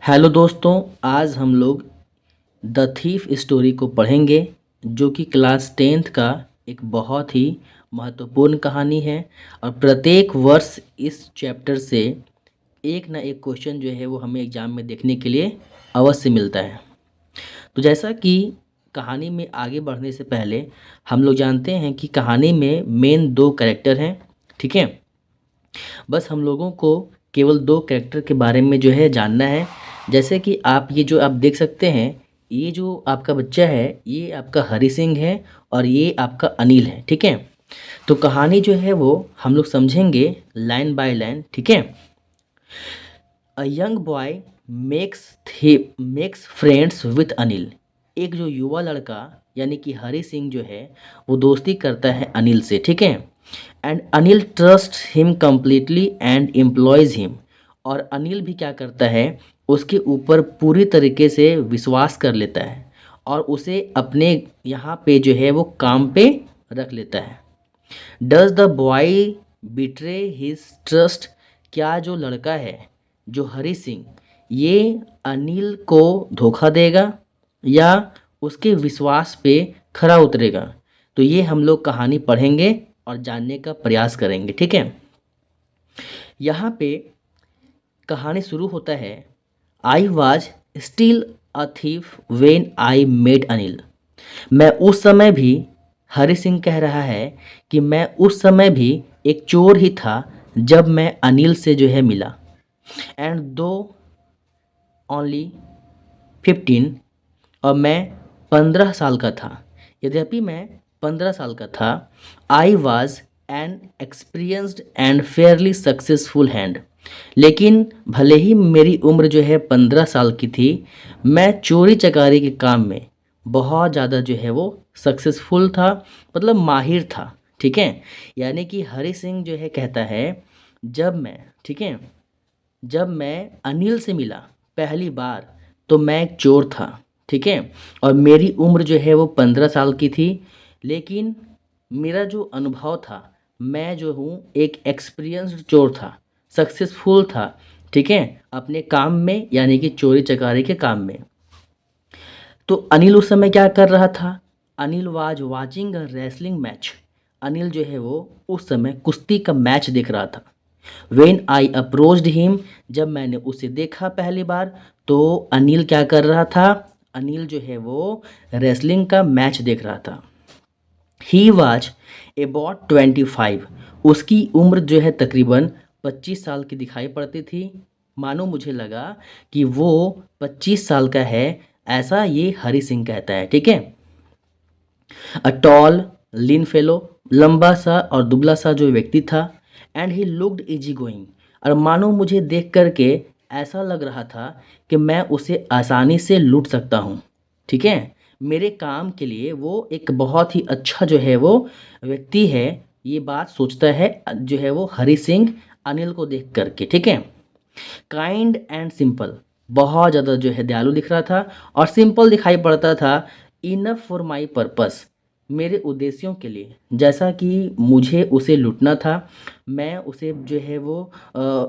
Hello दोस्तों, आज हम लोग द थीफ स्टोरी को पढ़ेंगे जो कि क्लास टेंथ का एक बहुत ही महत्वपूर्ण कहानी है। और प्रत्येक वर्ष इस चैप्टर से एक ना एक क्वेश्चन जो है वो हमें एग्जाम में देखने के लिए अवश्य मिलता है। तो जैसा कि कहानी में आगे बढ़ने से पहले हम लोग जानते हैं कि कहानी में मेन दो कैरेक्टर हैं। ठीक है, बस हम लोगों को केवल दो कैरेक्टर के बारे में जो है जानना है। जैसे कि आप ये जो आप देख सकते हैं, ये जो आपका बच्चा है ये आपका हरी सिंह है और ये आपका अनिल है। ठीक है, तो कहानी जो है वो हम लोग समझेंगे लाइन बाय लाइन। ठीक है। A young boy makes friends with Anil. एक जो युवा लड़का यानी कि हरी सिंह जो है वो दोस्ती करता है अनिल से। ठीक है। And Anil trust him completely and employees him. और अनिल भी क्या करता है, उसके ऊपर पूरी तरीके से विश्वास कर लेता है और उसे अपने यहाँ पे जो है वो काम पे रख लेता है। Does the boy betray his trust. क्या जो लड़का है जो हरी सिंह ये अनिल को धोखा देगा या उसके विश्वास पे खरा उतरेगा? तो ये हम लोग कहानी पढ़ेंगे और जानने का प्रयास करेंगे। ठीक है, यहाँ पे कहानी शुरू होता है। I was still a thief when I made Anil. मैं उस समय भी, हरि सिंह कह रहा है कि मैं उस समय भी एक चोर ही था जब मैं अनिल से जो है मिला। एंड दो ओनली 15, और मैं 15 साल का था। यद्यपि मैं 15 साल का था। I was an experienced and Fairlie successful hand. लेकिन भले ही मेरी उम्र जो है 15 साल की थी, मैं चोरी चकारी के काम में बहुत ज़्यादा जो है वो सक्सेसफुल था, मतलब माहिर था। ठीक है, यानी कि हरि सिंह जो है कहता है, जब मैं, ठीक है, जब मैं अनिल से मिला पहली बार तो मैं एक चोर था। ठीक है, और मेरी उम्र जो है वो 15 साल की थी। लेकिन मेरा जो अनुभव था, मैं जो हूँ एक एक्सपीरियंस्ड चोर था, सक्सेसफुल था। ठीक है, अपने काम में यानी कि चोरी चकारी के काम में। तो अनिल उस समय क्या कर रहा था? Anil was watching a wrestling match. Anil जो है वो उस समय कुश्ती का मैच देख रहा था। वेन आई अप्रोच्ड हिम, जब मैंने उसे देखा पहली बार तो अनिल क्या कर रहा था? अनिल जो है वो रेसलिंग का मैच देख रहा था। He was about 25। उसकी उम्र जो है तकरीबन 25 साल की दिखाई पड़ती थी। मानो मुझे लगा कि वो 25 साल का है, ऐसा ये हरी सिंह कहता है। ठीक है। अ टॉल लीन फेलो, लंबा सा और दुबला सा जो व्यक्ति था। And he looked easy going, और मानो मुझे देख करके ऐसा लग रहा था कि मैं उसे आसानी से लूट सकता हूँ। ठीक है, मेरे काम के लिए वो एक बहुत ही अच्छा जो है वो व्यक्ति है, ये बात सोचता है जो है वो हरी सिंह अनिल को देख करके। ठीक है। काइंड एंड सिंपल, बहुत ज़्यादा जो है दयालु दिख रहा था और सिंपल दिखाई पड़ता था। इनफ फॉर माई पर्पस, मेरे उद्देश्यों के लिए। जैसा कि मुझे उसे लूटना था, मैं उसे जो है वो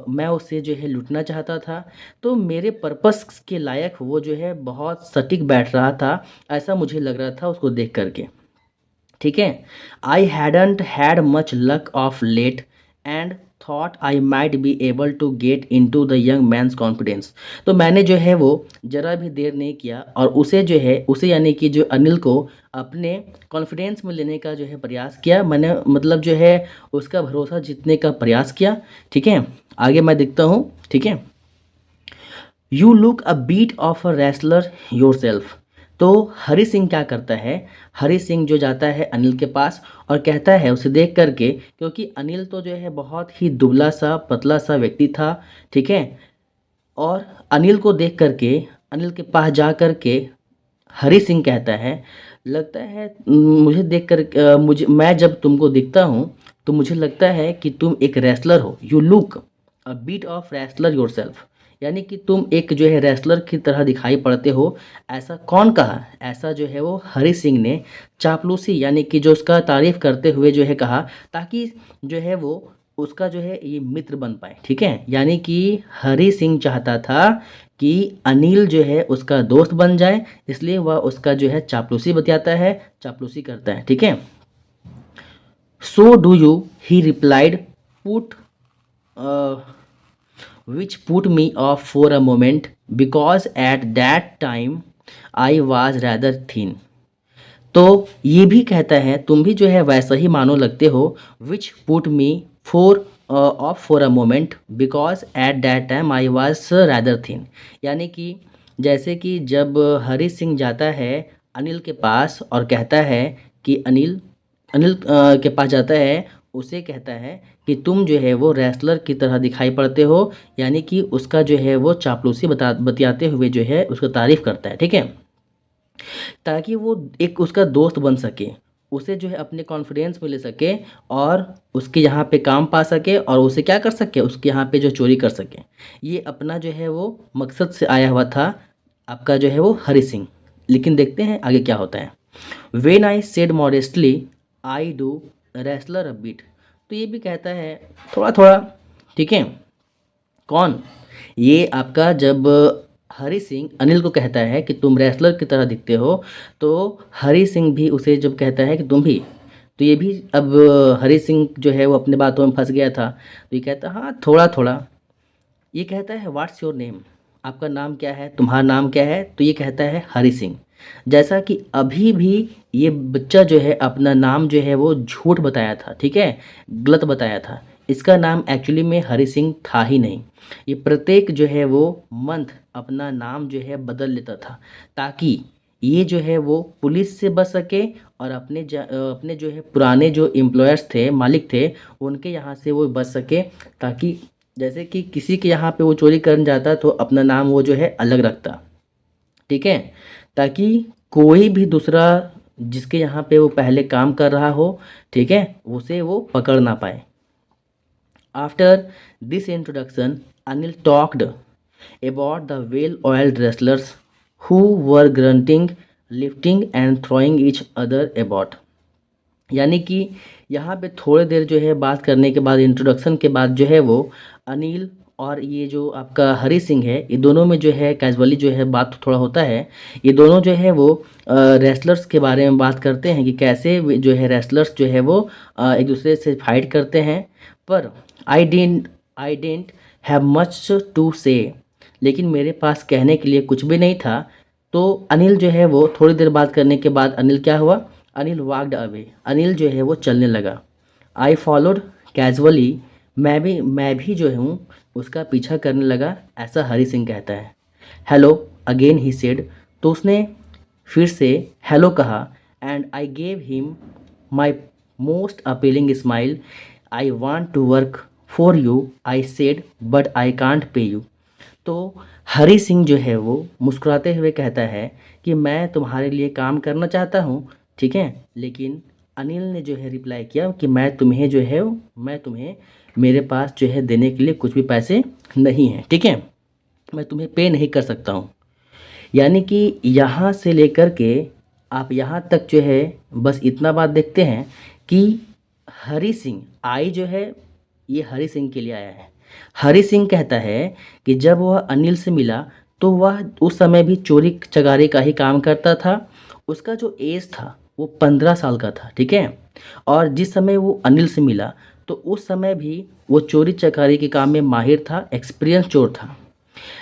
मैं उसे जो है लूटना चाहता था, तो मेरे पर्पस के लायक वो जो है बहुत सटीक बैठ रहा था, ऐसा मुझे लग रहा था उसको देख करके। ठीक है। I hadn't had much luck of late and thought I might be able to get into the young man's confidence. तो मैंने जो है वो ज़रा भी देर नहीं किया और उसे जो है, उसे यानी कि जो अनिल को अपने कॉन्फिडेंस में लेने का जो है प्रयास किया। मैंने मतलब जो है उसका भरोसा जीतने का प्रयास किया। ठीक है, आगे मैं देखता हूँ। ठीक है। You look a bit of a wrestler yourself. तो हरी सिंह क्या करता है? हरी सिंह जो जाता है अनिल के पास और कहता है उसे देख करके, क्योंकि अनिल तो जो है बहुत ही दुबला सा पतला सा व्यक्ति था। ठीक है, और अनिल को देख करके, अनिल के पास जा करके हरी सिंह कहता है, लगता है मुझे देख कर मुझे, मैं जब तुमको दिखता हूँ तो मुझे लगता है कि तुम एक रेसलर हो। You look a bit of wrestler yourself, यानी कि तुम एक जो है रेसलर की तरह दिखाई पड़ते हो। ऐसा कौन कहा? ऐसा जो है वो हरी सिंह ने चापलूसी यानी कि जो उसका तारीफ करते हुए जो है कहा, ताकि जो है वो उसका जो है ये मित्र बन पाए, ठीक है। यानी कि हरी सिंह चाहता था कि अनिल जो है उसका दोस्त बन जाए, इसलिए वह उसका जो है चापलूसी बतियाता है, चापलूसी करता है, ठीक है। So do you, he replied, put which put me off for a moment because at that time I was rather thin। तो ये भी कहता है तुम भी जो है वैसा ही मानो लगते हो, which put me for of for a moment because at that time I was rather thin. यानी कि जैसे कि जब हरी सिंह जाता है अनिल के पास और कहता है कि अनिल अनिल के पास जाता है, उसे कहता है कि तुम जो है वो रेसलर की तरह दिखाई पड़ते हो, यानी कि उसका जो है वो चापलूसी बतियाते हुए जो है उसका तारीफ़ करता है, ठीक है, ताकि वो एक उसका दोस्त बन सके, उसे जो है अपने कॉन्फिडेंस में ले सके और उसके यहाँ पे काम पा सके और उसे क्या कर सके, उसके यहाँ पे जो चोरी कर सके। ये अपना जो है वो मकसद से आया हुआ था आपका जो है वो हरी सिंह। लेकिन देखते हैं आगे क्या होता है। When I said modestly I do wrestler a bit. तो ये भी कहता है थोड़ा थोड़ा, ठीक है। कौन? ये आपका जब हरी सिंह अनिल को कहता है कि तुम रेसलर की तरह दिखते हो, तो हरी सिंह भी उसे जब कहता है कि तुम भी, तो ये भी अब हरी सिंह जो है वो अपने बातों में फंस गया था, तो ये कहता हाँ थोड़ा थोड़ा। ये कहता है व्हाट्स योर नेम, आपका नाम क्या है, तुम्हारा नाम क्या है, तो ये कहता है हरी सिंह। जैसा कि अभी भी ये बच्चा जो है अपना नाम जो है वो झूठ बताया था, ठीक है, गलत बताया था। इसका नाम एक्चुअली में हरी सिंह था ही नहीं। ये प्रत्येक जो है वो मंथ अपना नाम जो है बदल लेता था, ताकि ये जो है वो पुलिस से बच सके और अपने जो है पुराने जो एम्प्लॉयर्स थे, मालिक थे, उनके यहाँ से वो बच सके। ताकि जैसे कि किसी के यहाँ पे वो चोरी करने जाता तो अपना नाम वो जो है अलग रखता, ठीक है, ताकि कोई भी दूसरा जिसके यहाँ पे वो पहले काम कर रहा हो, ठीक है, उसे वो पकड़ ना पाए। After this introduction Anil talked about the well-oiled wrestlers who were grunting, lifting and throwing each other about। यानी कि यहाँ पे थोड़ी देर जो है बात करने के बाद, इंट्रोडक्शन के बाद जो है वो अनिल और ये जो आपका हरी सिंह है, ये दोनों में जो है कैजुअली जो है बात थोड़ा होता है। ये दोनों जो है वो रेसलर्स के बारे में बात करते हैं कि कैसे जो है रेसलर्स जो है वो एक दूसरे से फाइट करते हैं। पर आई डेंट हैव मच टू से, लेकिन मेरे पास कहने के लिए कुछ भी नहीं था। तो अनिल जो है वो थोड़ी देर बात करने के बाद अनिल क्या हुआ, अनिल वॉकड अवे, अनिल जो है वो चलने लगा। आई फॉलोड कैजुअली, मैं भी जो हूँ उसका पीछा करने लगा, ऐसा हरी सिंह कहता है। हेलो अगेन ही सेड, तो उसने फिर से हेलो कहा। And I gave him my most appealing smile, I want to work for you I said but I can't pay you. तो हरी सिंह जो है वो मुस्कुराते हुए कहता है कि मैं तुम्हारे लिए काम करना चाहता हूँ, ठीक है, लेकिन अनिल ने जो है रिप्लाई किया कि मैं तुम्हें मेरे पास जो है देने के लिए कुछ भी पैसे नहीं हैं, ठीक है, मैं तुम्हें पे नहीं कर सकता हूँ। यानी कि यहाँ से लेकर के आप यहाँ तक जो है बस इतना बात देखते हैं कि हरी सिंह आई जो है ये हरी सिंह के लिए आया है। हरी सिंह कहता है कि जब वह अनिल से मिला तो वह उस समय भी चोरी चकारी का ही काम करता था। उसका जो एज था वो 15 साल का था, ठीक है, और जिस समय वो अनिल से मिला तो उस समय भी वो चोरी चकारी के काम में माहिर था, एक्सपीरियंस चोर था।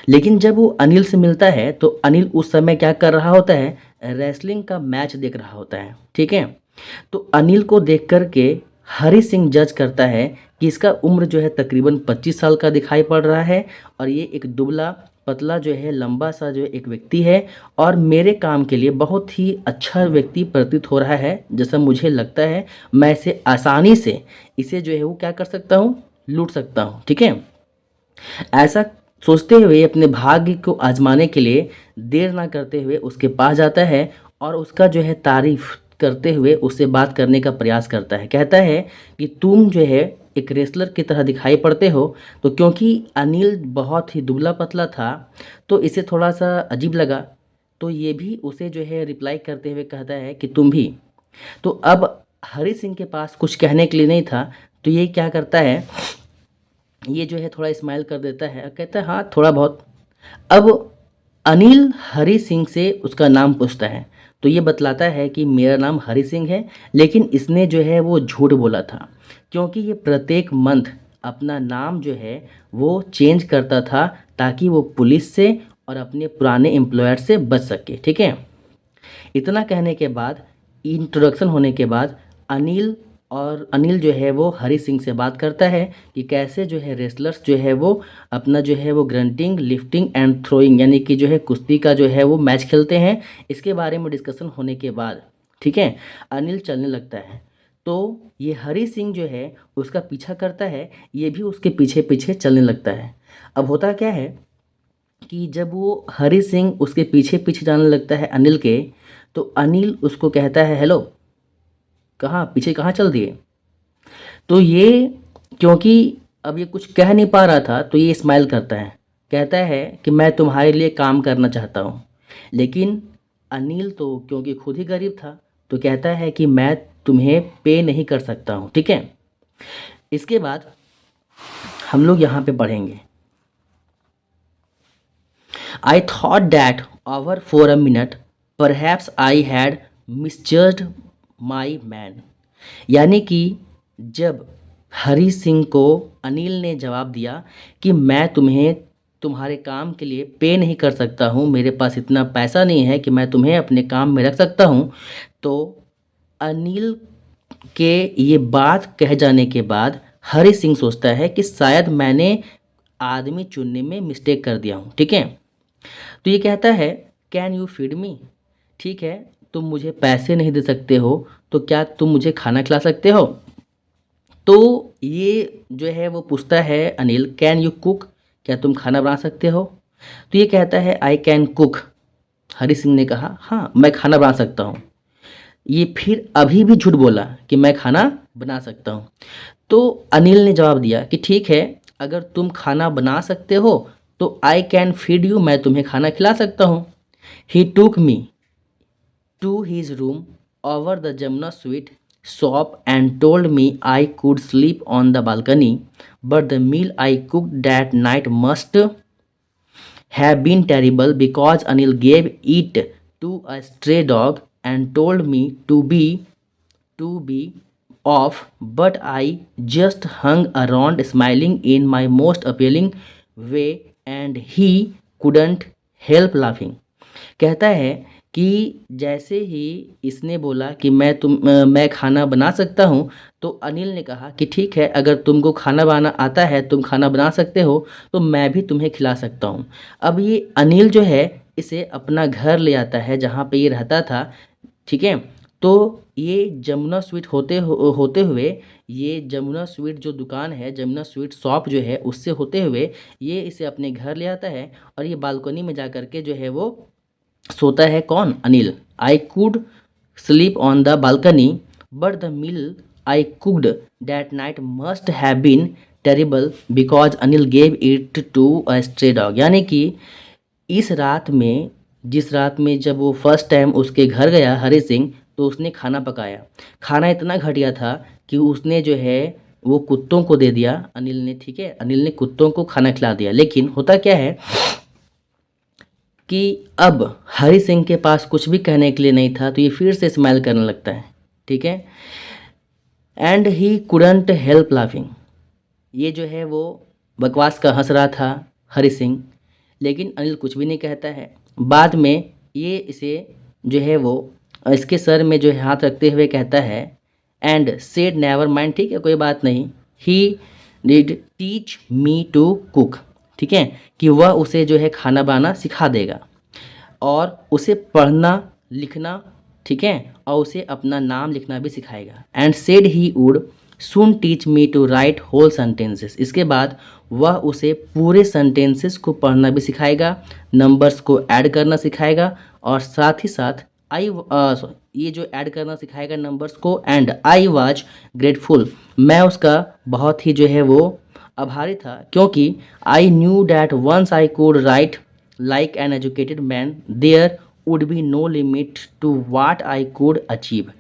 लेकिन जब वो अनिल से मिलता है तो अनिल उस समय क्या कर रहा होता है, रेसलिंग का मैच देख रहा होता है, ठीक है। तो अनिल को देख कर के हरी सिंह जज करता है कि इसका उम्र जो है तकरीबन 25 साल का दिखाई पड़ रहा है और ये एक दुबला पतला जो है लंबा सा जो एक व्यक्ति है और मेरे काम के लिए बहुत ही अच्छा व्यक्ति प्रतीत हो रहा है। जैसा मुझे लगता है मैं इसे आसानी से इसे जो है वो क्या कर सकता हूँ, लूट सकता हूँ, ठीक है। ऐसा सोचते हुए अपने भाग्य को आजमाने के लिए देर ना करते हुए उसके पास जाता है और उसका जो है तारीफ करते हुए उससे बात करने का प्रयास करता है। कहता है कि तुम जो है एक रेसलर की तरह दिखाई पड़ते हो। तो क्योंकि अनिल बहुत ही दुबला पतला था तो इसे थोड़ा सा अजीब लगा, तो ये भी उसे जो है रिप्लाई करते हुए कहता है कि तुम भी। तो अब हरी सिंह के पास कुछ कहने के लिए नहीं था, तो ये क्या करता है, ये जो है थोड़ा स्माइल कर देता है और कहता है हाँ थोड़ा बहुत। अब अनिल हरी सिंह से उसका नाम पूछता है, तो ये बतलाता है कि मेरा नाम हरी सिंह है, लेकिन इसने जो है वो झूठ बोला था, क्योंकि ये प्रत्येक मंथ अपना नाम जो है वो चेंज करता था ताकि वो पुलिस से और अपने पुराने एम्प्लॉयर से बच सके। ठीक है, इतना कहने के बाद, इंट्रोडक्शन होने के बाद, अनिल जो है वो हरी सिंह से बात करता है कि कैसे जो है रेसलर्स जो है वो अपना जो है वो ग्रंटिंग, लिफ्टिंग एंड थ्रोइंग यानी कि जो है कुश्ती का जो है वो मैच खेलते हैं। इसके बारे में डिस्कशन होने के बाद, ठीक है, अनिल चलने लगता है, तो ये हरी सिंह जो है उसका पीछा करता है, ये भी उसके पीछे पीछे चलने लगता है। अब होता क्या है कि जब वो हरी सिंह उसके पीछे पीछे जाने लगता है अनिल के, तो अनिल उसको कहता है हेलो, कहाँ पीछे कहाँ चल दिए। तो ये, क्योंकि अब ये कुछ कह नहीं पा रहा था, तो ये स्माइल करता है, कहता है कि मैं तुम्हारे लिए काम करना चाहता हूँ। लेकिन अनिल तो क्योंकि खुद ही गरीब था, तो कहता है कि मैं तुम्हें पे नहीं कर सकता हूँ। ठीक है, इसके बाद हम लोग यहाँ पे पढ़ेंगे, I thought that over for a minute perhaps I had misjudged my man। यानी कि जब हरी सिंह को अनिल ने जवाब दिया कि मैं तुम्हें तुम्हारे काम के लिए पे नहीं कर सकता हूँ, मेरे पास इतना पैसा नहीं है कि मैं तुम्हें अपने काम में रख सकता हूँ, तो अनिल के ये बात कह जाने के बाद हरी सिंह सोचता है कि शायद मैंने आदमी चुनने में मिस्टेक कर दिया हूँ। ठीक है, तो ये कहता है कैन यू फीड मी, ठीक है, तुम मुझे पैसे नहीं दे सकते हो, तो क्या तुम मुझे खाना खिला सकते हो। तो ये जो है वो पूछता है अनिल कैन यू कुक, क्या तुम खाना बना सकते हो। तो ये कहता है I can cook. Hari Singh ने कहा हाँ मैं खाना बना सकता हूँ। ये फिर अभी भी झूठ बोला कि मैं खाना बना सकता हूँ। तो अनिल ने जवाब दिया कि ठीक है, अगर तुम खाना बना सकते हो तो आई कैन फीड यू, मैं तुम्हें खाना खिला सकता हूँ। He took me to his room over the Jamuna sweet shop and told me I could sleep on the balcony, but the meal I cook that night must have been terrible because Anil gave it to a stray dog and told me to be off, but I just hung around smiling in my most appealing way and he couldn't help laughing। कहता है कि जैसे ही इसने बोला कि मैं खाना बना सकता हूँ, तो अनिल ने कहा कि ठीक है, अगर तुमको खाना बनाना आता है, तुम खाना बना सकते हो, तो मैं भी तुम्हें खिला सकता हूँ। अब ये अनिल जो है इसे अपना घर ले आता है जहाँ पे ये रहता था। ठीक है, तो ये जमुना स्वीट होते हुए, ये जमुना स्वीट जो दुकान है, जमुना स्वीट शॉप जो है, उससे होते हुए ये इसे अपने घर ले आता है और ये बालकनी में जा कर के जो है वो सोता है। कौन? Anil. I could sleep on the balcony but the meal I cooked that night must have been terrible because Anil gave it to a stray dog. यानी कि इस रात में, जिस रात में जब वो फर्स्ट टाइम उसके घर गया हरी सिंह, तो उसने खाना पकाया। खाना इतना घटिया था कि उसने जो है वो कुत्तों को दे दिया अनिल ने। ठीक है, अनिल ने कुत्तों को खाना खिला दिया। लेकिन होता क्या है कि अब हरी सिंह के पास कुछ भी कहने के लिए नहीं था, तो ये फिर से स्माइल करने लगता है। ठीक है, and he couldn't help laughing. ये जो है वो बकवास का हंस रहा था हरी सिंह, लेकिन अनिल कुछ भी नहीं कहता है। बाद में ये इसे जो है वो इसके सर में जो है हाथ रखते हुए कहता है एंड सेड नेवर माइंड, ठीक है कोई बात नहीं, he did teach me to cook. ठीक है, कि वह उसे जो है खाना बनाना सिखा देगा और उसे पढ़ना लिखना, ठीक है, और उसे अपना नाम लिखना भी सिखाएगा। And said he would soon teach me to write whole sentences. इसके बाद वह उसे पूरे सेंटेंसेस को पढ़ना भी सिखाएगा, नंबर्स को ऐड करना सिखाएगा और साथ ही साथ ये जो ऐड करना सिखाएगा नंबर्स को। एंड आई वाज ग्रेटफुल, मैं उसका बहुत ही जो है वो आभारी था, क्योंकि I knew that once I could write like an educated man there would be no limit to what I could achieve.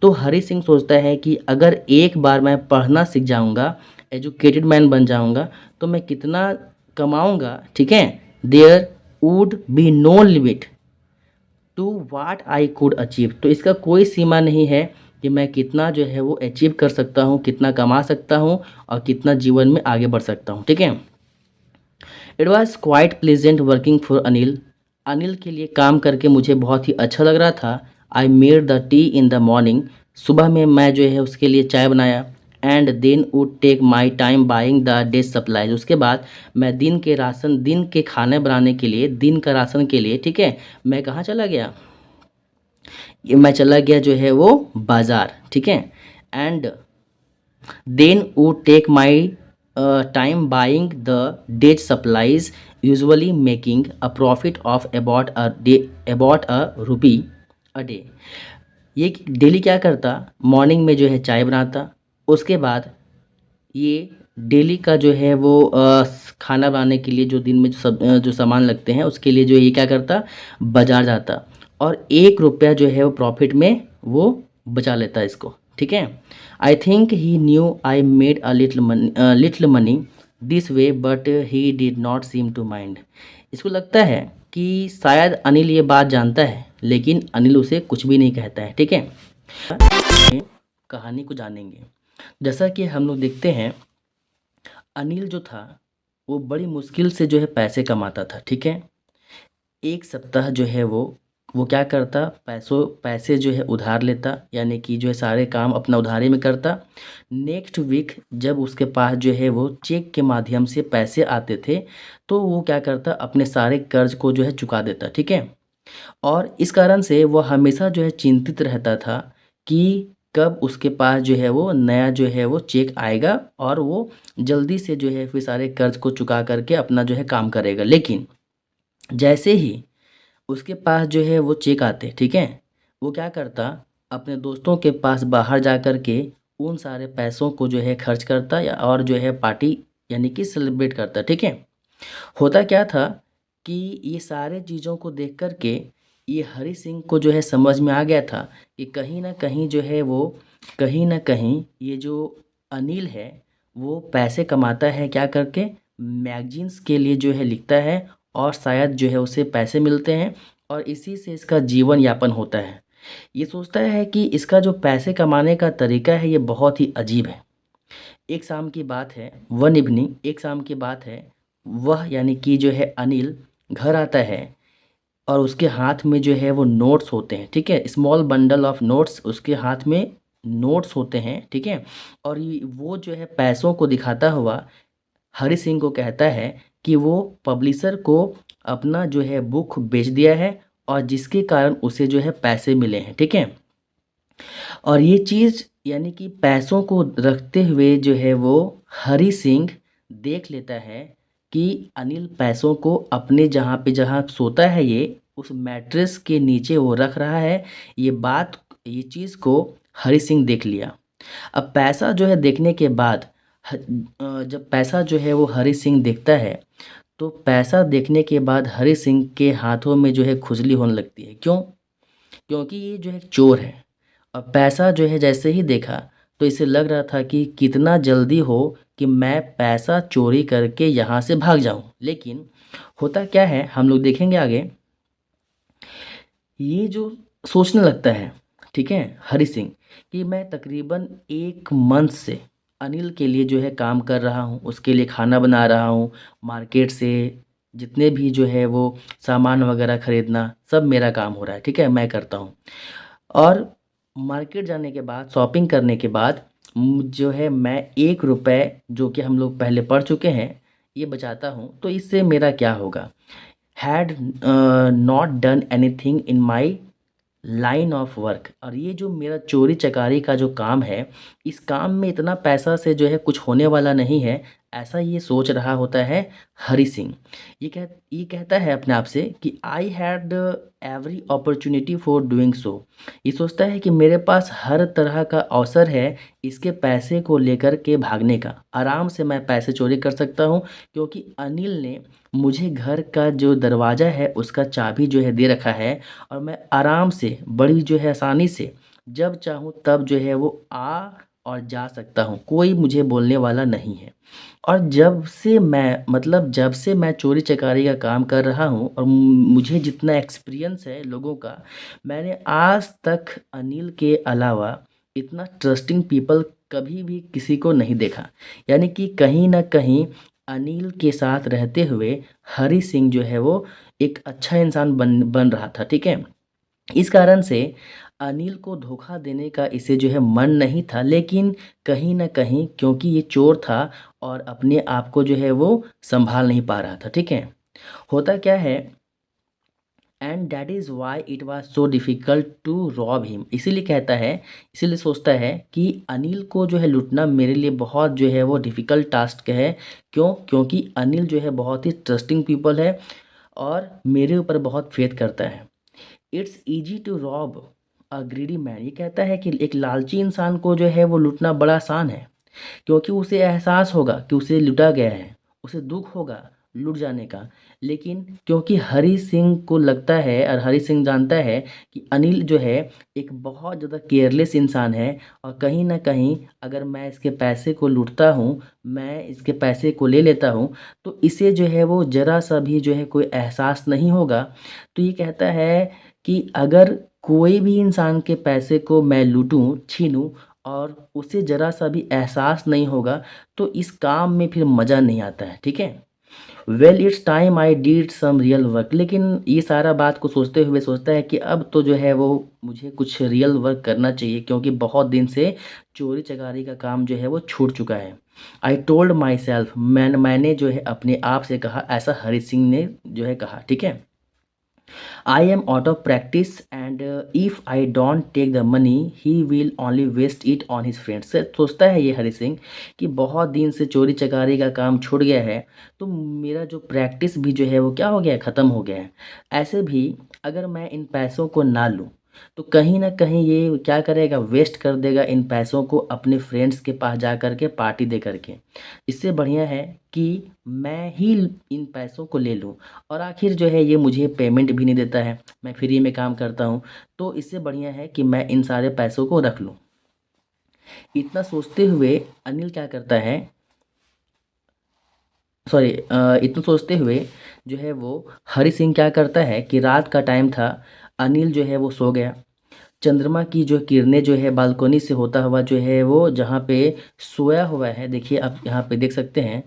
तो हरी सिंह सोचता है कि अगर एक बार मैं पढ़ना सीख जाऊँगा, एजुकेटेड मैन बन जाऊँगा, तो मैं कितना कमाऊँगा, ठीक है? There would be no limit to what I could achieve. तो इसका कोई सीमा नहीं है कि मैं कितना जो है वो अचीव कर सकता हूँ, कितना कमा सकता हूँ और कितना जीवन में आगे बढ़ सकता हूँ, ठीक है? It was quite pleasant working for Anil. Anil के लिए काम करके मुझे बहुत ही अच्छा लग रहा था। I made the tea in the morning. सुबह में मैं जो है उसके लिए चाय बनाया। And then would take my time buying the day supplies. उसके बाद मैं दिन के खाने बनाने के लिए, दिन का राशन के लिए, ठीक है, मैं कहाँ चला गया? ये मैं चला गया जो है वो बाज़ार, ठीक है? And then would take my time buying the day's supplies, usually making a profit of about a rupee a day. ये डेली क्या करता? मॉर्निंग में जो है चाय बनाता, उसके बाद ये डेली का जो है वो खाना बनाने के लिए जो दिन में जो सामान लगते हैं उसके लिए जो ये क्या करता? बाज़ार जाता और 1 रुपया जो है वो प्रॉफ़िट में वो बचा लेता है इसको, ठीक है? I think he knew I made a little money this way but he did not seem to mind. इसको लगता है कि शायद अनिल ये बात जानता है, लेकिन अनिल उसे कुछ भी नहीं कहता है, ठीक है? कहानी को जानेंगे। जैसा कि हम लोग देखते हैं, अनिल जो था वो बड़ी मुश्किल से जो है पैसे कमाता था, ठीक है? एक सप्ताह जो है वो क्या करता? पैसे जो है उधार लेता, यानी कि जो है सारे काम अपना उधारी में करता। नेक्स्ट वीक जब उसके पास जो है वो चेक के माध्यम से पैसे आते थे, तो वो क्या करता? अपने सारे कर्ज को जो है चुका देता, ठीक है? और इस कारण से वो हमेशा जो है चिंतित रहता था कि कब उसके पास जो है वो नया जो है वो चेक आएगा और वो जल्दी से जो है फिर सारे कर्ज को चुका करके अपना जो है काम करेगा। लेकिन जैसे ही उसके पास जो है वो चेक आते, ठीक है, वो क्या करता? अपने दोस्तों के पास बाहर जा कर के उन सारे पैसों को जो है खर्च करता या और जो है पार्टी यानी कि सेलिब्रेट करता, ठीक है? होता क्या था कि ये सारे चीज़ों को देख कर के ये हरी सिंह को जो है समझ में आ गया था कि कहीं न कहीं जो है वो कहीं न कहीं ये जो अनिल है वो पैसे कमाता है क्या करके? मैगज़ीन्स के लिए जो है लिखता है और शायद जो है उसे पैसे मिलते हैं और इसी से इसका जीवन यापन होता है। ये सोचता है कि इसका जो पैसे कमाने का तरीका है ये बहुत ही अजीब है। एक शाम की बात है, वन इवनिंग, एक शाम की बात है, वह यानी कि जो है अनिल घर आता है और उसके हाथ में जो है वो नोट्स होते हैं, ठीक है? स्मॉल बंडल ऑफ नोट्स उसके हाथ में नोट्स होते हैं, ठीक है? और वो जो है पैसों को दिखाता हुआ हरी सिंह को कहता है कि वो पब्लिशर को अपना जो है बुक बेच दिया है और जिसके कारण उसे जो है पैसे मिले हैं, ठीक है? और ये चीज़ यानी कि पैसों को रखते हुए जो है वो हरी सिंह देख लेता है कि अनिल पैसों को अपने जहाँ सोता है ये उस मैट्रेस के नीचे वो रख रहा है। ये चीज़ को हरी सिंह देख लिया। अब पैसा जो है देखने के बाद जब पैसा जो है वो हरी सिंह देखता है, तो पैसा देखने के बाद हरी सिंह के हाथों में जो है खुजली होने लगती है। क्यों? क्योंकि ये जो है चोर है और पैसा जो है जैसे ही देखा तो इसे लग रहा था कि कितना जल्दी हो कि मैं पैसा चोरी करके यहाँ से भाग जाऊँ। लेकिन होता क्या है हम लोग देखेंगे आगे। ये जो सोचने लगता है, ठीक है, हरी सिंह, कि मैं तकरीबन 1 मंथ से अनिल के लिए जो है काम कर रहा हूँ, उसके लिए खाना बना रहा हूँ, मार्केट से जितने भी जो है वो सामान वगैरह खरीदना सब मेरा काम हो रहा है, ठीक है, मैं करता हूँ। और मार्केट जाने के बाद शॉपिंग करने के बाद जो है मैं 1 रुपए जो कि हम लोग पहले पढ़ चुके हैं ये बचाता हूँ, तो इससे मेरा क्या होगा? Had not done anything in my line of work. और ये जो मेरा चोरी चकारी का जो काम है, इस काम में इतना पैसा से जो है कुछ होने वाला नहीं है, ऐसा ये सोच रहा होता है हरी सिंह। ये कहता है अपने आप से कि I had every opportunity for doing so. ये सोचता है कि मेरे पास हर तरह का अवसर है इसके पैसे को लेकर के भागने का। आराम से मैं पैसे चोरी कर सकता हूँ क्योंकि अनिल ने मुझे घर का जो दरवाज़ा है उसका चाबी जो है दे रखा है और मैं आराम से बड़ी जो है आसानी से जब चाहूँ तब जो है वो आ और जा सकता हूँ, कोई मुझे बोलने वाला नहीं है। और जब से मैं चोरी चकारी का काम कर रहा हूँ और मुझे जितना एक्सपीरियंस है लोगों का, मैंने आज तक अनिल के अलावा इतना ट्रस्टिंग पीपल कभी भी किसी को नहीं देखा। यानी कि कहीं न कहीं अनिल के साथ रहते हुए हरी सिंह जो है वो एक अच्छा इंसान बन बन रहा था, ठीक है? इस कारण से अनिल को धोखा देने का इसे जो है मन नहीं था, लेकिन कहीं न कहीं क्योंकि ये चोर था और अपने आप को जो है वो सँभाल नहीं पा रहा था, ठीक है? होता क्या है, and that is why it was so difficult to rob him, इसीलिए कहता है, इसीलिए सोचता है कि अनिल को जो है लूटना मेरे लिए बहुत जो है वो डिफ़िकल्ट टास्क है। क्यों? क्योंकि अनिल जो है बहुत ही ट्रस्टिंग पीपल है और मेरे ऊपर बहुत फ़ेथ करता है। It's easy to rob a greedy man, ये कहता है कि एक लालची इंसान को जो है वो लूटना बड़ा आसान है, क्योंकि उसे एहसास होगा कि उसे लूटा गया है, उसे दुःख होगा लूट जाने का। लेकिन क्योंकि हरी सिंह को लगता है और हरी सिंह जानता है कि अनिल जो है एक बहुत ज़्यादा केयरलेस इंसान है और कहीं न कहीं अगर मैं इसके पैसे को लूटता हूँ, मैं इसके पैसे को ले लेता हूँ, तो इसे जो है वो ज़रा-सा भी जो है कोई एहसास नहीं होगा। तो ये कहता है कि अगर कोई भी इंसान के पैसे को मैं लूटूँ, छीनूँ और उसे ज़रा-सा भी एहसास नहीं होगा, तो इस काम में फिर मज़ा नहीं आता है, ठीक है? Well it's time I did some real work, लेकिन ये सारा बात को सोचते हुए सोचता है कि अब तो जो है वो मुझे कुछ रियल वर्क करना चाहिए, क्योंकि बहुत दिन से चोरी-चकारी का काम जो है वो छूट चुका है। आई टोल्ड माई सेल्फ, मैंने जो है अपने आप से कहा, ऐसा हरी सिंह ने जो है कहा, ठीक है? I am out of practice and if I don't take the money he will only waste it on his friends। सोचता है ये हरी सिंह कि बहुत दिन से चोरी चकारी का काम छूट गया है, तो मेरा जो प्रैक्टिस भी जो है वो क्या हो गया है, ख़त्म हो गया है। ऐसे भी अगर मैं इन पैसों को ना लूँ तो कहीं न कहीं ये क्या करेगा, वेस्ट कर देगा इन पैसों को अपने फ्रेंड्स के पास जा कर के पार्टी दे कर के। इससे बढ़िया है कि मैं ही इन पैसों को ले लूँ और आखिर जो है ये मुझे पेमेंट भी नहीं देता है, मैं फ्री में काम करता हूँ, तो इससे बढ़िया है कि मैं इन सारे पैसों को रख लूँ। इतना सोचते हुए अनिल क्या करता है, इतना सोचते हुए जो है वो हरी सिंह क्या करता है कि रात का टाइम था, अनिल जो है वो सो गया। चंद्रमा की जो किरणें जो है बालकनी से होता हुआ जो है वो जहाँ पे सोया हुआ है, देखिए आप यहाँ पे देख सकते हैं,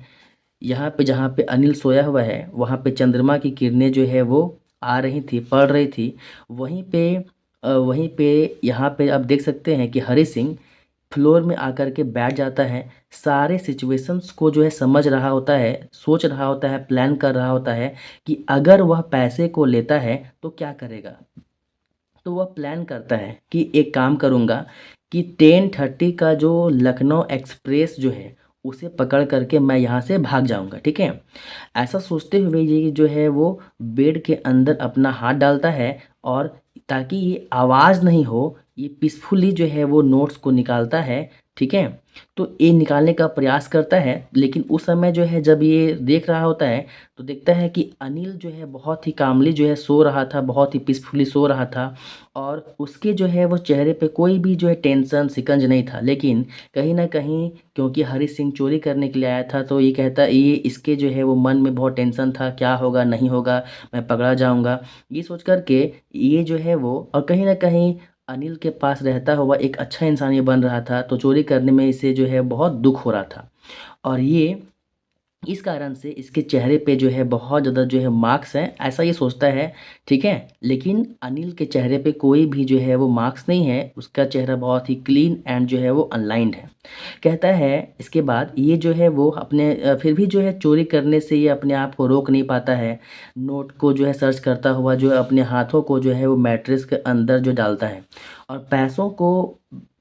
यहाँ पे जहाँ पे अनिल सोया हुआ है वहाँ पे चंद्रमा की किरणें जो है वो आ रही थी, पड़ रही थी। वहीं पे यहाँ पे आप देख सकते हैं कि हरी सिंह फ्लोर में आकर के बैठ जाता है। सारे सिचुएशंस को जो है समझ रहा होता है, सोच रहा होता है, प्लान कर रहा होता है कि अगर वह पैसे को लेता है तो क्या करेगा। तो वह प्लान करता है कि एक काम करूँगा कि 10:30 का जो लखनऊ एक्सप्रेस जो है उसे पकड़ करके मैं यहाँ से भाग जाऊँगा, ठीक है? ऐसा सोचते हुए ये जो है वो बेड के अंदर अपना हाथ डालता है और ताकि ये आवाज़ नहीं हो, ये पीसफुली जो है वो नोट्स को निकालता है, ठीक है? तो ये निकालने का प्रयास करता है, लेकिन उस समय जो है जब ये देख रहा होता है तो देखता है कि अनिल जो है बहुत ही कामली जो है सो रहा था, बहुत ही पीसफुली सो रहा था और उसके जो है वो चेहरे पे कोई भी जो है टेंशन, शिकंज नहीं था। लेकिन कहीं न कहीं क्योंकि हरी सिंह चोरी करने के लिए आया था, तो ये इसके जो है वो मन में बहुत टेंशन था, क्या होगा, नहीं होगा, मैं पकड़ा जाऊँगा। ये सोच कर के ये जो है वो और कहीं न कहीं अनिल के पास रहता हुआ एक अच्छा इंसान ये बन रहा था, तो चोरी करने में इसे जो है बहुत दुःख हो रहा था। और ये इस कारण से इसके चेहरे पे जो है बहुत ज़्यादा जो है मार्क्स हैं, ऐसा ये सोचता है, ठीक है? लेकिन अनिल के चेहरे पे कोई भी जो है वो मार्क्स नहीं है, उसका चेहरा बहुत ही क्लीन एंड जो है वो अनलाइन्ड है। कहता है इसके बाद ये जो है वो फिर भी जो है चोरी करने से ये अपने आप को रोक नहीं पाता है। नोट को जो है सर्च करता हुआ जो है अपने हाथों को जो है वो मैट्रेस के अंदर जो डालता है और पैसों को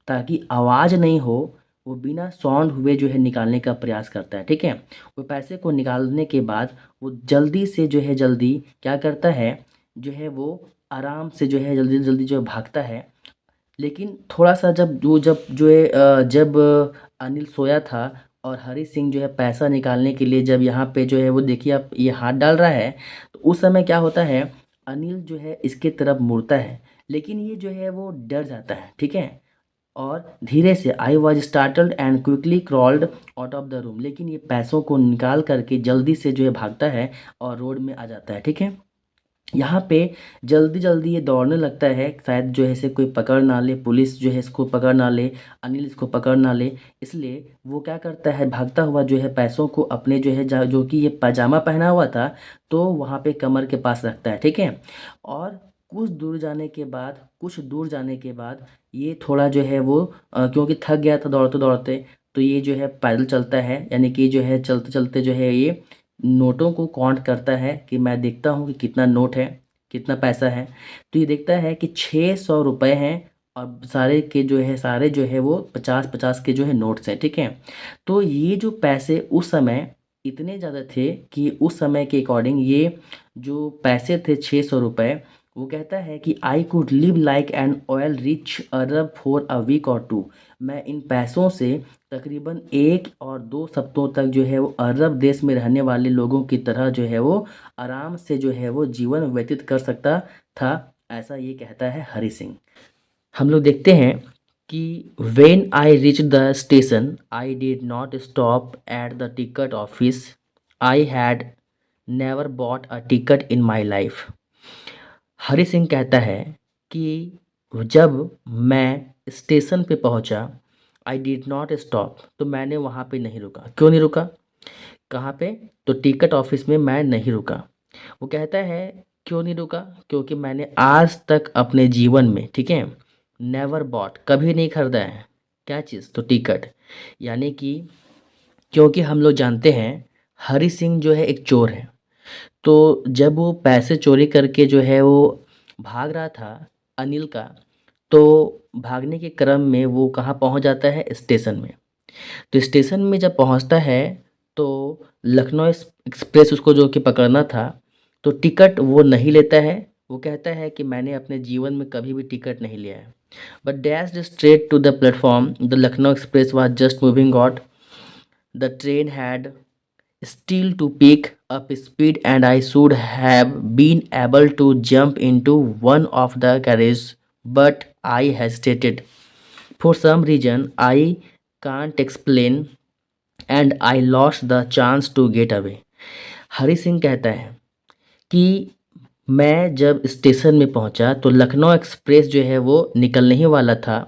ताकि आवाज़ नहीं हो, वो बिना साउंड हुए जो है निकालने का प्रयास करता है, ठीक है? वो पैसे को निकालने के बाद वो जल्दी क्या करता है, जो है वो आराम से जो है जल्दी-जल्दी जो है भागता है। लेकिन थोड़ा-सा जब अनिल सोया था और हरी सिंह जो है पैसा निकालने के लिए जब यहाँ पे जो है वो देखिए आप ये हाथ डाल रहा है, तो उस समय क्या होता है, अनिल जो है इसके तरफ मुड़ता है। लेकिन ये जो है वो डर जाता है, ठीक है। और धीरे से I was startled and quickly crawled out of the room, लेकिन ये पैसों को निकाल करके जल्दी से जो है भागता है और रोड में आ जाता है, ठीक है। यहाँ पे जल्दी जल्दी ये दौड़ने लगता है, शायद जो है इसे कोई पकड़ ना ले, पुलिस जो है इसको पकड़ ना ले, अनिल इसको पकड़ ना ले। इसलिए वो क्या करता है, भागता हुआ जो है पैसों को अपने जो है जो कि ये पैजामा पहना हुआ था तो वहाँ पे कमर के पास रखता है, ठीक है। और कुछ दूर जाने के बाद ये थोड़ा जो है वो क्योंकि थक गया था दौड़ते दौड़ते, तो ये जो है पैदल चलता है, यानी कि जो है चलते चलते जो है ये नोटों को काउंट करता है कि मैं देखता हूँ कि कितना नोट है, कितना पैसा है। तो ये देखता है कि 600 रुपये हैं और सारे जो है वो 50-50 के जो है नोट्स हैं, ठीक है। तो ये जो पैसे उस समय इतने ज़्यादा थे कि उस समय के अकॉर्डिंग ये जो पैसे थे 600 रुपये, वो कहता है कि I could live like an oil rich Arab for a week or two. मैं इन पैसों से तकरीबन 1 और 2 हफ्तों तक जो है वो अरब देश में रहने वाले लोगों की तरह जो है वो आराम से जो है वो जीवन व्यतीत कर सकता था, ऐसा ये कहता है हरि सिंह। हम लोग देखते हैं कि when I reach the station I did not stop at the ticket office, I had never bought a ticket in my life. Hari Singh कहता है कि जब मैं स्टेशन पे पहुंचा, आई डिड नॉट स्टॉप, तो मैंने वहाँ पे नहीं रुका। क्यों नहीं रुका? कहाँ पे? तो टिकट ऑफिस में मैं नहीं रुका। वो कहता है क्यों नहीं रुका? क्योंकि मैंने आज तक अपने जीवन में, ठीक है, नेवर बॉट, कभी नहीं खरीदा है क्या चीज़? तो टिकट। यानी कि क्योंकि हम लोग जानते हैं हरि सिंह जो है एक चोर है, तो जब वो पैसे चोरी करके जो है वो भाग रहा था अनिल का, तो भागने के क्रम में वो कहाँ पहुँच जाता है? स्टेशन में। तो स्टेशन में जब पहुँचता है तो लखनऊ एक्सप्रेस उसको जो कि पकड़ना था, तो टिकट वो नहीं लेता है। वो कहता है कि मैंने अपने जीवन में कभी भी टिकट नहीं लिया है। But dashed straight to the platform, the Lucknow express was just moving out, the train had still to pick up speed and I should have been able to jump into one of the carriages, but I hesitated. For some reason I can't explain and I lost the chance to get away. Hari Singh कहता है कि मैं जब station में पहुंचा तो Lucknow express जो है वो निकलने ही वाला था।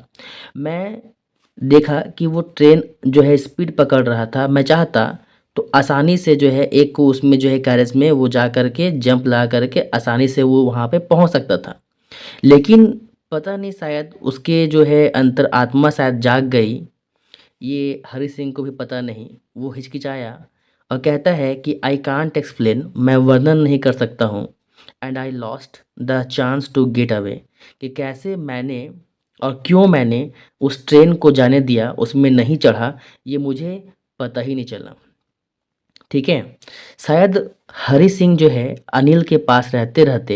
मैं देखा कि वो ट्रेन जो है स्पीड पकड़ रहा था। मैं चाहता तो आसानी से जो है एक को उसमें जो है कैरेज में वो जा कर के जंप लगा कर के आसानी से वो वहाँ पे पहुँच सकता था। लेकिन पता नहीं शायद उसके जो है अंतर आत्मा शायद जाग गई, ये हरि सिंह को भी पता नहीं। वो हिचकिचाया और कहता है कि आई कांट एक्सप्लेन, मैं वर्णन नहीं कर सकता हूँ, and I lost the chance to get away, कि कैसे मैंने और क्यों मैंने उस ट्रेन को जाने दिया, उसमें नहीं चढ़ा, ये मुझे पता ही नहीं चला, ठीक है। शायद हरि सिंह जो है अनिल के पास रहते रहते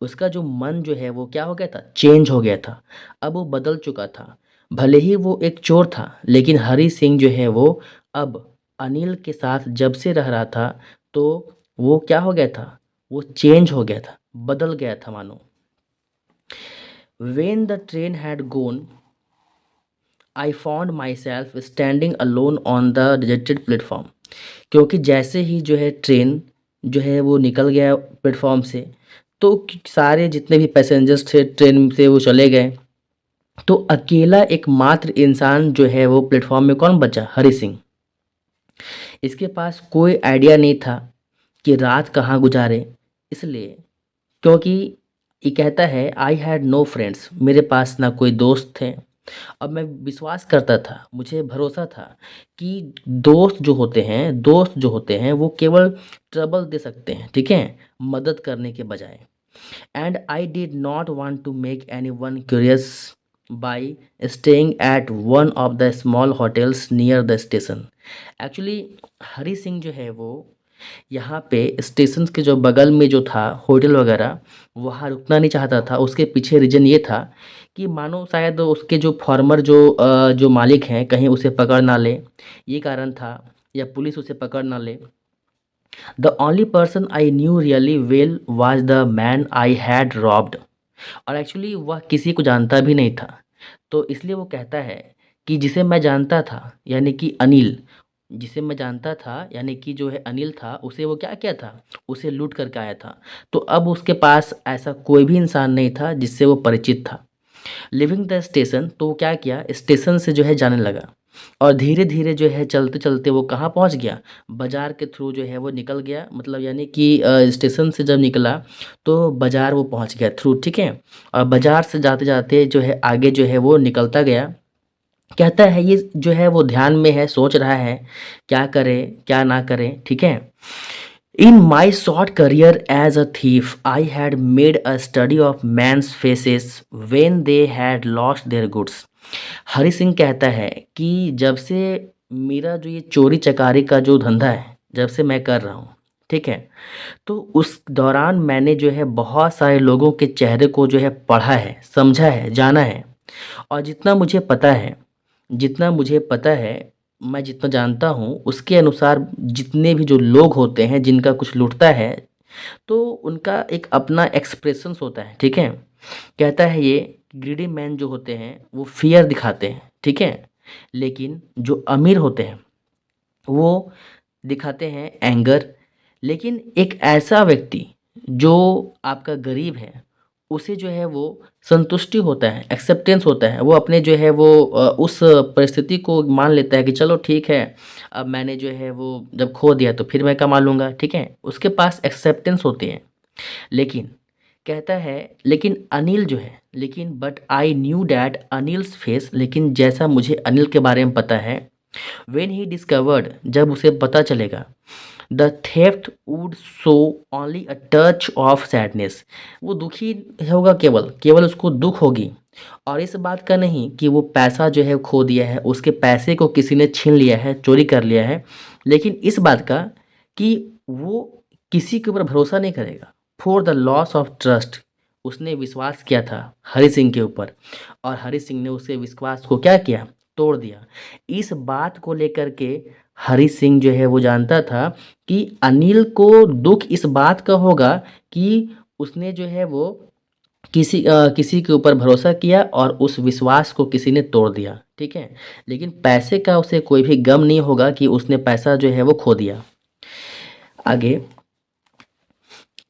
उसका जो मन जो है वो क्या हो गया था? चेंज हो गया था। अब वो बदल चुका था। भले ही वो एक चोर था, लेकिन हरि सिंह जो है वो अब अनिल के साथ जब से रह रहा था तो वो क्या हो गया था? वो चेंज हो गया था, बदल गया था मानो। When the train had gone, I found myself standing alone on the deserted platform. क्योंकि जैसे ही जो है ट्रेन जो है वो निकल गया प्लेटफॉर्म से, तो सारे जितने भी पैसेंजर्स थे ट्रेन से वो चले गए। तो अकेला एकमात्र इंसान जो है वो प्लेटफॉर्म में कौन बचा? हरि सिंह। इसके पास कोई आइडिया नहीं था कि रात कहाँ गुजारे, इसलिए क्योंकि ये कहता है आई हैड नो फ्रेंड्स, मेरे पास ना कोई दोस्त थे। अब मैं विश्वास करता था, मुझे भरोसा था कि दोस्त जो होते हैं वो केवल ट्रबल दे सकते हैं, ठीक है, मदद करने के बजाय। And I did not want to make anyone curious by staying at one of the small hotels near the station. Actually Hari Singh जो है वो यहाँ पे स्टेशन के जो बगल में जो था होटल वगैरह, वहाँ रुकना नहीं चाहता था। उसके पीछे रीज़न ये था कि मानो शायद उसके जो फॉर्मर जो मालिक हैं कहीं उसे पकड़ ना ले, ये कारण था, या पुलिस उसे पकड़ ना ले। The only person I knew really well was the man I had robbed. और एक्चुअली वह किसी को जानता भी नहीं था। तो इसलिए वो कहता है कि जिसे मैं जानता था यानी कि अनिल, जिसे मैं जानता था यानी कि जो है अनिल था, उसे वो क्या किया था? उसे लूट करके आया था। तो अब उसके पास ऐसा कोई भी इंसान नहीं था जिससे वो परिचित था। लिविंग द स्टेशन, तो वो क्या किया, स्टेशन से जो है जाने लगा और धीरे-धीरे जो है चलते-चलते वो कहाँ पहुँच गया? बाज़ार के थ्रू जो है वो निकल गया, मतलब यानी कि स्टेशन से जब निकला तो बाज़ार वो पहुँच गया थ्रू, ठीक है? और बाज़ार से जाते-जाते जो है आगे जो है वो निकलता गया। कहता है ये जो है वो ध्यान में है, सोच रहा है क्या करे, क्या ना करे, ठीक है? In my short career as a thief, I had made a study of men's faces when they had lost their goods. Hari Singh कहता है कि जब से मेरा जो ये चोरी चकारी का जो धंधा है, जब से मैं कर रहा हूँ, ठीक है? तो उस दौरान मैंने जो है बहुत सारे लोगों के चेहरे को जो है पढ़ा है, समझा है, जाना है। और जितना मुझे पता है, मैं जितना जानता हूँ, उसके अनुसार जितने भी जो लोग होते हैं, जिनका कुछ लूटता है, तो उनका एक अपना एक्सप्रेशंस होता है, ठीक है? कहता है ये ग्रीडी मैन जो होते हैं, वो फ़ियर दिखाते हैं, ठीक है? लेकिन जो अमीर होते हैं, वो दिखाते हैं एंगर। लेकिन एक ऐसा व्यक्ति जो आपका गरीब है, उसे जो है वो संतुष्टि होता है, एक्सेप्टेंस होता है। वो अपने जो है वो उस परिस्थिति को मान लेता है कि चलो ठीक है, अब मैंने जो है वो जब खो दिया तो फिर मैं कमा लूँगा, ठीक है? उसके पास एक्सेप्टेंस होती है। लेकिन कहता है लेकिन अनिल जो है, लेकिन but I knew that Anil's face, लेकिन जैसा मुझे अनिल के बारे में पता है, व्हेन ही डिस्कवर्ड, जब उसे पता चलेगा, the theft would show only a touch of sadness, वो दुखी होगा, केवल केवल उसको दुख होगी। और इस बात का नहीं कि वो पैसा जो है खो दिया है, उसके पैसे को किसी ने छीन लिया है, चोरी कर लिया है, लेकिन इस बात का कि वो किसी के ऊपर भरोसा नहीं करेगा। For the loss of trust, उसने विश्वास किया था हरि सिंह के ऊपर, और हरि सिंह ने उसे विश्वास को क्या किया? तोड़ दिया। इस बात को लेकर के हरि सिंह जो है वो जानता था कि अनिल को दुःख इस बात का होगा कि उसने जो है वो किसी के ऊपर भरोसा किया और उस विश्वास को किसी ने तोड़ दिया, ठीक है? लेकिन पैसे का उसे कोई भी गम नहीं होगा कि उसने पैसा जो है वो खो दिया। आगे,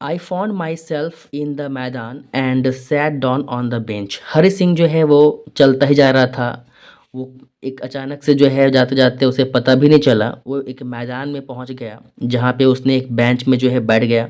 I found myself in the maidan and sat down on the bench. Hari Singh जो है वो चलता ही जा रहा था। वो एक अचानक से जो है जाते-जाते उसे पता भी नहीं चला, वो एक मैदान में पहुँच गया, जहाँ पे उसने एक बेंच में जो है बैठ गया।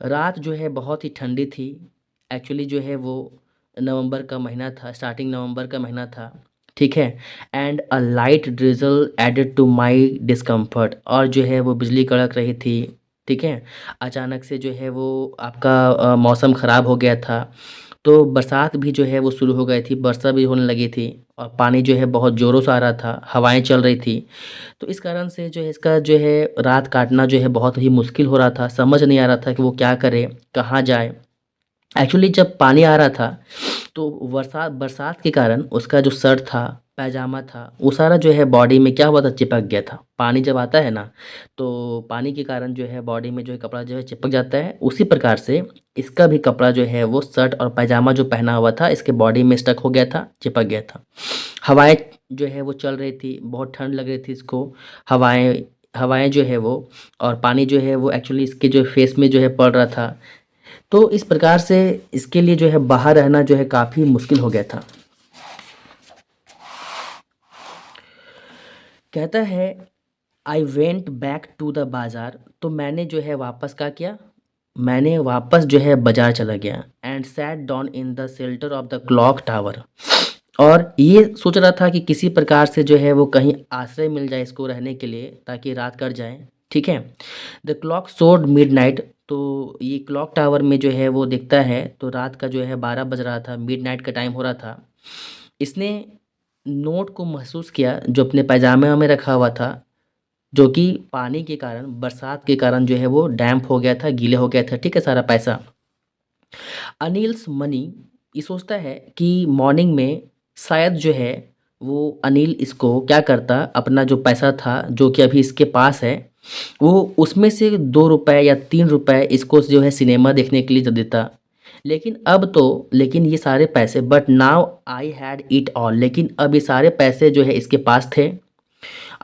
रात जो है बहुत ही ठंडी थी। एक्चुअली जो है वो नवंबर का महीना था, स्टार्टिंग नवंबर का महीना था, ठीक है? And a light drizzle added to my discomfort, और जो है वो बिजली कड़क रही थी, ठीक है? अचानक से जो है वो आपका मौसम ख़राब हो गया था। तो बरसात भी जो है वो शुरू हो गई थी, वर्षा भी होने लगी थी और पानी जो है बहुत ज़ोरों से आ रहा था, हवाएँ चल रही थी। तो इस कारण से जो है इसका जो है रात काटना जो है बहुत ही मुश्किल हो रहा था, समझ नहीं आ रहा था कि वो क्या करे, कहाँ जाए? एक्चुअली जब पानी आ रहा था, तो बरसात बरसात के कारण उसका जो शर्ट था, पैजामा था, वो सारा जो है बॉडी में क्या हुआ था, चिपक गया था। पानी जब आता है ना, तो पानी के कारण जो है बॉडी में जो है कपड़ा जो है चिपक जाता है। उसी प्रकार से इसका भी कपड़ा जो है वो शर्ट और पैजामा जो पहना हुआ था, इसके बॉडी में स्टक हो गया था, चिपक गया था। हवाएँ जो है वो चल रही थी, बहुत ठंड लग रही थी इसको। हवाएँ हवाएँ जो है वो, और पानी जो है वो एक्चुअली इसके जो फेस में जो है पड़ रहा था। तो इस प्रकार से इसके लिए जो है बाहर रहना जो है काफ़ी मुश्किल हो गया था। कहता है I went back to the bazaar, तो मैंने जो है वापस क्या किया? मैंने वापस जो है बाज़ार चला गया and sat down in the shelter of the clock tower, और ये सोच रहा था कि किसी प्रकार से जो है वो कहीं आश्रय मिल जाए इसको रहने के लिए, ताकि रात कट जाए, ठीक है? द क्लॉक शोड मिडनाइट, तो ये क्लॉक टावर में जो है वो दिखता है, तो रात का जो है 12 बज रहा था, मिडनाइट का टाइम हो रहा था। इसने नोट को महसूस किया जो अपने पैजामे में रखा हुआ था, जो कि पानी के कारण, बरसात के कारण जो है वो डैम्प हो गया था, गीले हो गया था, ठीक है, सारा पैसा। अनिल्स मनी, ये सोचता है कि मॉर्निंग में शायद जो है वो अनिल इसको क्या करता, अपना जो पैसा था जो कि अभी इसके पास है, वो उसमें से 2 रुपए या 3 रुपए इसको जो है सिनेमा देखने के लिए दे देता। लेकिन ये सारे पैसे, but now I had it all, लेकिन अब ये सारे पैसे जो है इसके पास थे।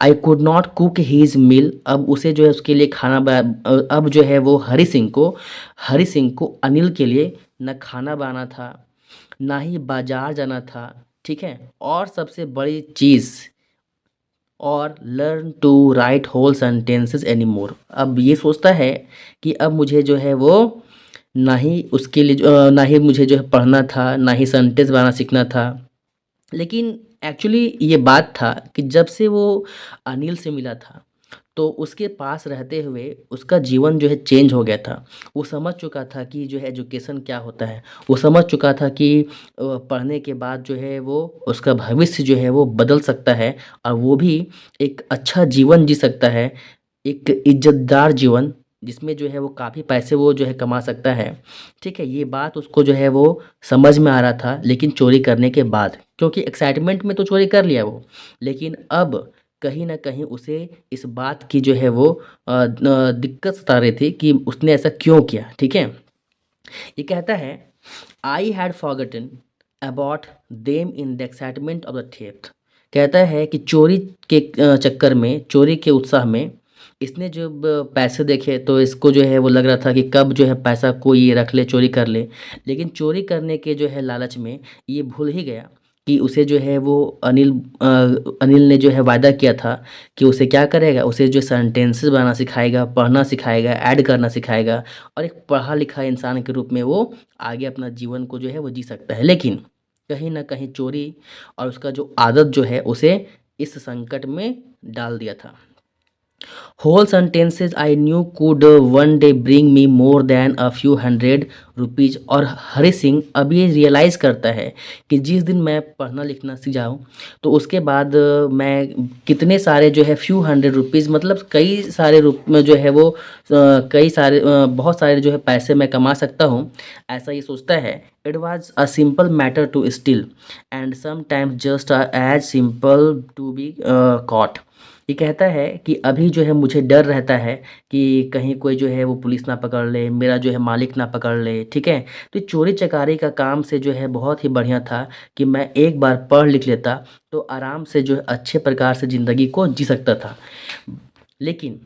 I could not cook his meal, अब उसे जो है उसके लिए अब जो है वो हरी सिंह को अनिल के लिए न खाना बनाना था, ना ही बाजार जाना था, ठीक है। और सबसे बड़ी चीज़, और learn to write whole sentences any more, अब ये सोचता है कि अब मुझे जो है वो ना ही मुझे जो है पढ़ना था, ना ही सेंटेंस बनाना सीखना था। लेकिन एक्चुअली ये बात था कि जब से वो अनिल से मिला था, तो उसके पास रहते हुए उसका जीवन जो है चेंज हो गया था। वो समझ चुका था कि जो है एजुकेशन क्या होता है। वो समझ चुका था कि पढ़ने के बाद जो है वो उसका भविष्य जो है वो बदल सकता है, और वो भी एक अच्छा जीवन जी सकता है, एक इज़्ज़तदार जीवन, जिसमें जो है वो काफ़ी पैसे वो जो है कमा सकता है। ठीक है, ये बात उसको जो है वो समझ में आ रहा था, लेकिन चोरी करने के बाद, क्योंकि एक्साइटमेंट में तो चोरी कर लिया वो, लेकिन अब कहीं न कहीं उसे इस बात की जो है वो दिक्कत सता रही थी कि उसने ऐसा क्यों किया, ठीक है? ये कहता है, I had forgotten about them in the excitement of the theft. कहता है कि चोरी के चक्कर में, चोरी के उत्साह में इसने जब पैसे देखे तो इसको जो है वो लग रहा था कि कब जो है पैसा कोई ये रख ले, चोरी कर ले। लेकिन चोरी करने के जो है लालच में ये भूल ही गया कि उसे जो है वो अनिल ने जो है वादा किया था कि उसे क्या करेगा, उसे जो सेंटेंसेस बनाना सिखाएगा, पढ़ना सिखाएगा, ऐड करना सिखाएगा, और एक पढ़ा लिखा इंसान के रूप में वो आगे अपना जीवन को जो है वो जी सकता है। लेकिन कहीं न कहीं चोरी और उसका जो आदत जो है उसे इस संकट में डाल दिया था। Whole sentences I knew could one day bring me more than a few hundred rupees. और हरी सिंह अब ये रियलाइज़ करता है कि जिस दिन मैं पढ़ना लिखना सीख जाऊँ, तो उसके बाद मैं कितने सारे जो है फ्यू हंड्रेड रुपीज़, मतलब कई सारे रूप में जो है वो बहुत सारे जो है पैसे मैं कमा सकता हूँ, ऐसा ये सोचता है। It was a simple matter to steal and sometimes just as simple to be caught. ये कहता है कि अभी जो है मुझे डर रहता है कि कहीं कोई जो है वो पुलिस ना पकड़ ले, मेरा जो है मालिक ना पकड़ ले, ठीक है। तो ये चोरी चकारी का काम से जो है बहुत ही बढ़िया था कि मैं एक बार पढ़ लिख लेता तो आराम से जो है अच्छे प्रकार से ज़िंदगी को जी सकता था। लेकिन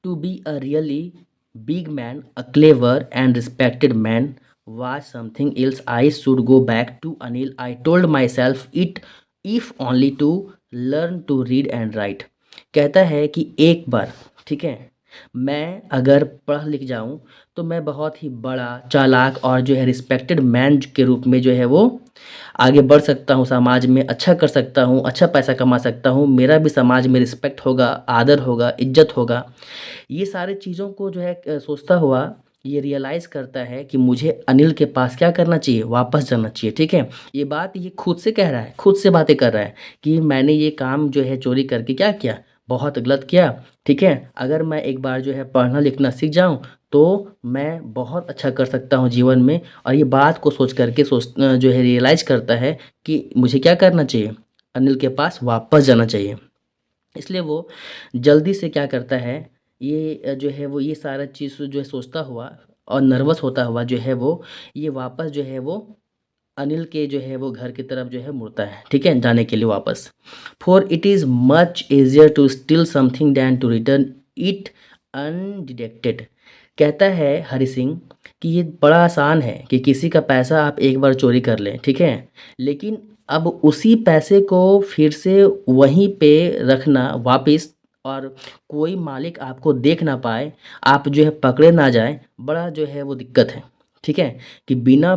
to be a really big man, a clever and respected man was something else. I should go back to Anil. I told myself it, if only to learn to read and write. कहता है कि एक बार, ठीक है, मैं अगर पढ़ लिख जाऊं तो मैं बहुत ही बड़ा चालाक और जो है रिस्पेक्टेड मैन के रूप में जो है वो आगे बढ़ सकता हूँ, समाज में अच्छा कर सकता हूँ, अच्छा पैसा कमा सकता हूँ, मेरा भी समाज में रिस्पेक्ट होगा, आदर होगा, इज्जत होगा। ये सारे चीज़ों को जो है सोचता हुआ ये रियलाइज़ करता है कि मुझे अनिल के पास क्या करना चाहिए, वापस जाना चाहिए, ठीक है। ये बात ये खुद से कह रहा है, खुद से बातें कर रहा है कि मैंने ये काम जो है चोरी करके क्या किया, बहुत गलत किया, ठीक है। अगर मैं एक बार जो है पढ़ना लिखना सीख जाऊँ तो मैं बहुत अच्छा कर सकता हूँ जीवन में। और ये बात को सोच करके जो है रियलाइज़ करता है कि मुझे क्या करना चाहिए, अनिल के पास वापस जाना चाहिए। इसलिए वो जल्दी से क्या करता है, ये जो है वो ये सारा चीज़ जो है सोचता हुआ और नर्वस होता हुआ जो है वो ये वापस जो है वो अनिल के जो है वो घर की तरफ जो है मुड़ता है, ठीक है, जाने के लिए वापस। For it is much easier to steal something than to return it undetected. कहता है हरि सिंह कि ये बड़ा आसान है कि किसी का पैसा आप एक बार चोरी कर लें, ठीक है, लेकिन अब उसी पैसे को फिर से वहीं पे रखना वापस, और कोई मालिक आपको देख ना पाए, आप जो है पकड़े ना जाए, बड़ा जो है वो दिक्कत है, ठीक है। कि बिना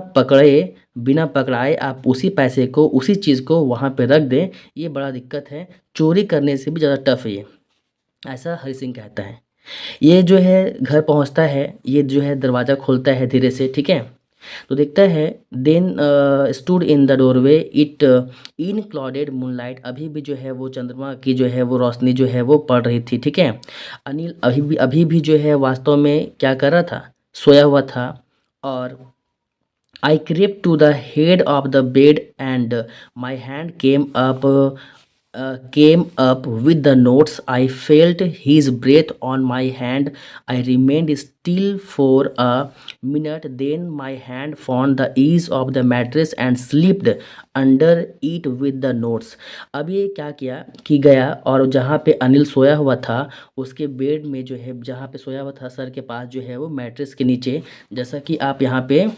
पकड़ाए आप उसी पैसे को, उसी चीज़ को वहाँ पे रख दें, ये बड़ा दिक्कत है, चोरी करने से भी ज़्यादा टफ है ये, ऐसा हरि सिंह कहता है। ये जो है घर पहुँचता है, ये जो है दरवाज़ा खोलता है धीरे से, ठीक है। तो देखता है, then stood in the doorway it in clouded moonlight. अभी भी जो है वो चंद्रमा की जो है वो रोशनी जो है वो पड़ रही थी, ठीक है। अनिल अभी भी जो है वास्तव में क्या कर रहा था, सोया हुआ था। और I crept to the head of the bed and my hand came up came up with the notes. I felt his breath on my hand. I remained still for a minute. Then my hand found the ease of the mattress and slipped under it with the notes. अब ये क्या किया कि गया और जहाँ पे अनिल सोया हुआ था उसके बेड में जो है, जहाँ पे सोया हुआ था सर के पास जो है वो मैट्रेस के नीचे, जैसा कि आप यहाँ पे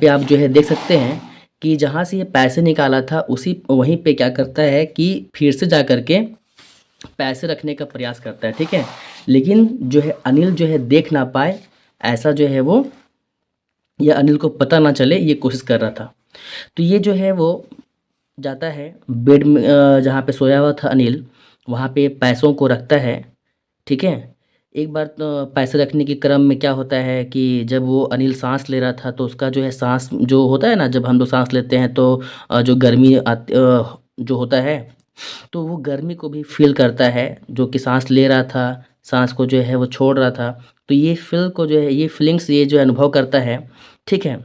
आप जो है देख सकते हैं कि जहाँ से ये पैसे निकाला था उसी वहीं पे क्या करता है कि फिर से जा कर के पैसे रखने का प्रयास करता है, ठीक है। लेकिन जो है अनिल जो है देख ना पाए, ऐसा जो है वो, या अनिल को पता ना चले, ये कोशिश कर रहा था। तो ये जो है वो जाता है बेड में, जहाँ पे सोया हुआ था अनिल, वहाँ पे पैसों को रखता है, ठीक है। एक बार तो पैसे रखने के क्रम में क्या होता है कि जब वो अनिल साँस ले रहा था तो उसका जो है साँस जो होता है ना, जब हम लोग साँस लेते हैं तो जो गर्मी जो होता है तो वो गर्मी को भी फ़ील करता है, जो कि साँस ले रहा था, साँस को जो है वो छोड़ रहा था। तो ये फ़ील को जो है, ये फ़ीलिंग्स ये जो अनुभव करता है, ठीक है।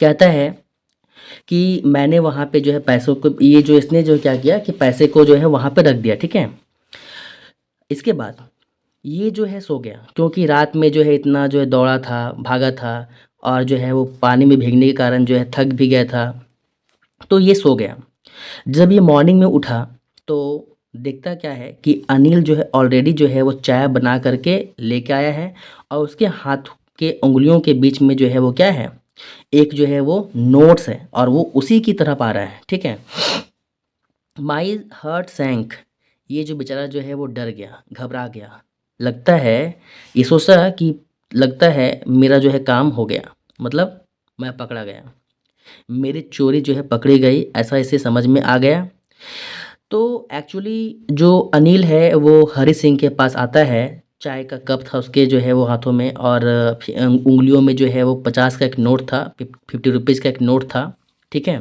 कहता है कि मैंने वहाँ पे जो है पैसों को, ये जो इसने जो क्या किया कि पैसे को जो है वहाँ पे रख दिया, ठीक है। इसके बाद ये जो है सो गया, क्योंकि रात में जो है इतना जो है दौड़ा था, भागा था और जो है वो पानी में भीगने के कारण जो है थक भी गया था, तो ये सो गया। जब ये मॉर्निंग में उठा तो देखता क्या है कि अनिल जो है ऑलरेडी जो है वो चाय बना करके लेके आया है और उसके हाथ के उंगलियों के बीच में जो है वो क्या है, एक जो है वो नोट्स है और वो उसी की तरफ आ रहा है, ठीक है। माई हर्ट सैंक, ये जो बेचारा जो है वो डर गया, घबरा गया। लगता है, ये सोचा कि लगता है मेरा जो है काम हो गया, मतलब मैं पकड़ा गया, मेरी चोरी जो है पकड़ी गई, ऐसा इसे समझ में आ गया। तो एक्चुअली जो अनिल है वो हरी सिंह के पास आता है, चाय का कप था उसके जो है वो हाथों में और उंगलियों में जो है वो 50 का एक नोट था, 50 रुपीज़ का एक नोट था, ठीक है।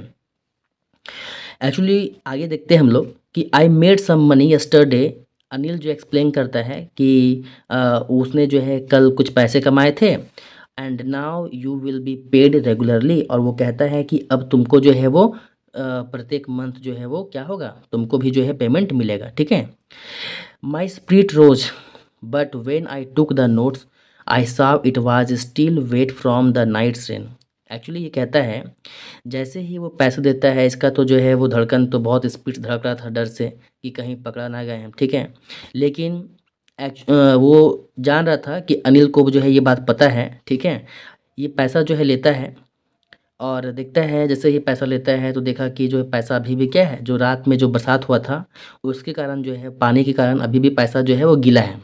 एक्चुअली आगे देखते हैं हम लोग कि I made some money yesterday. Anil जो एक्सप्लेन करता है कि उसने जो है कल कुछ पैसे कमाए थे and now you will be paid regularly, और वो कहता है कि अब तुमको जो है वो प्रत्येक मंथ जो है वो क्या होगा, तुमको भी जो है पेमेंट मिलेगा, ठीक है। My spirit rose but when I took the notes I saw it was still wet from the night's rain. Actually ये कहता है जैसे ही वो पैसे देता है इसका तो जो है वो धड़कन तो बहुत स्पीड से धड़क रहा था डर से कि कहीं पकड़ा ना गए हम, ठीक है। लेकिन वो जान रहा था कि अनिल को जो है ये बात पता है, ठीक है। ये पैसा जो है लेता है और देखता है, जैसे ही पैसा लेता है तो देखा कि जो है पैसा अभी भी क्या है, जो रात में जो बरसात हुआ था उसके कारण जो है, पानी के कारण अभी भी पैसा जो है वो गीला है।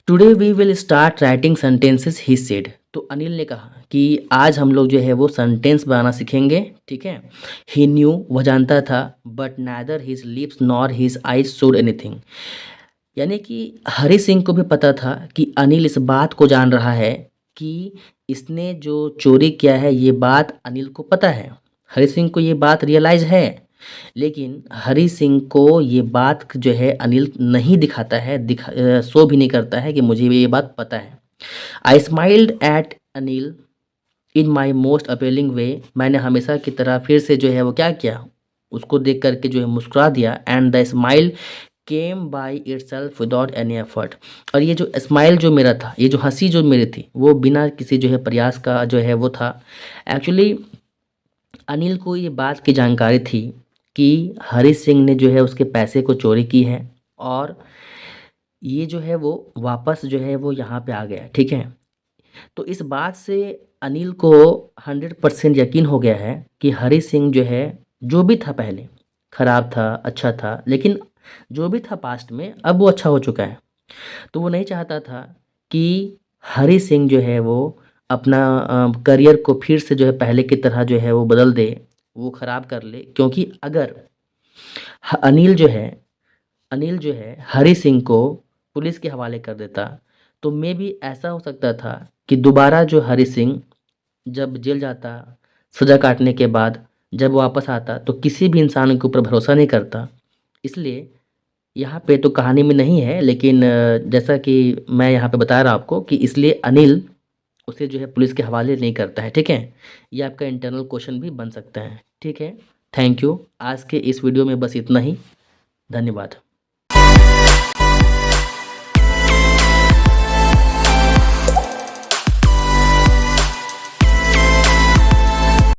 Today we will start writing sentences, he said. तो अनिल ने कहा कि आज हम लोग जो है वो सेंटेंस बनाना सीखेंगे, ठीक है। ही न्यू, वह जानता था, but neither his lips nor his eyes showed anything. यानी कि हरी सिंह को भी पता था कि अनिल इस बात को जान रहा है कि इसने जो चोरी किया है ये बात अनिल को पता है, हरी सिंह को ये बात रियलाइज है। लेकिन हरी सिंह को ये बात जो है अनिल नहीं दिखाता है, शो भी नहीं करता है कि मुझे ये बात पता है। I smiled at Anil in my most appealing way. मैंने हमेशा की तरह फिर से जो है वो क्या किया, उसको देख करके जो है मुस्कुरा दिया। And the smile came by itself without any effort. और ये जो स्माइल जो मेरा था, ये जो हंसी जो मेरी थी, वो बिना किसी जो है प्रयास का जो है वो था। एक्चुअली अनिल को ये बात की जानकारी थी कि हरी सिंह ने जो है उसके पैसे को चोरी की है और ये जो है वो वापस जो है वो यहाँ पे आ गया, ठीक है। तो इस बात से अनिल को 100% यकीन हो गया है कि हरी सिंह जो है, जो भी था पहले खराब था, अच्छा था, लेकिन जो भी था पास्ट में अब वो अच्छा हो चुका है। तो वो नहीं चाहता था कि हरी सिंह जो है वो अपना करियर को फिर से जो है पहले की तरह जो है वो बदल दे, वो ख़राब कर ले। क्योंकि अगर अनिल जो है, अनिल जो है हरी सिंह को पुलिस के हवाले कर देता तो मे भी ऐसा हो सकता था कि दोबारा जो हरी सिंह जब जेल जाता, सज़ा काटने के बाद जब वापस आता तो किसी भी इंसान के ऊपर भरोसा नहीं करता। इसलिए यहाँ पे तो कहानी में नहीं है, लेकिन जैसा कि मैं यहाँ पे बता रहा हूँ आपको कि इसलिए अनिल उसे जो है पुलिस के हवाले नहीं करता है, ठीक है। ये आपका इंटरनल क्वेश्चन भी बन सकता है, ठीक है। Thank you. आज के इस वीडियो में बस इतना ही। धन्यवाद।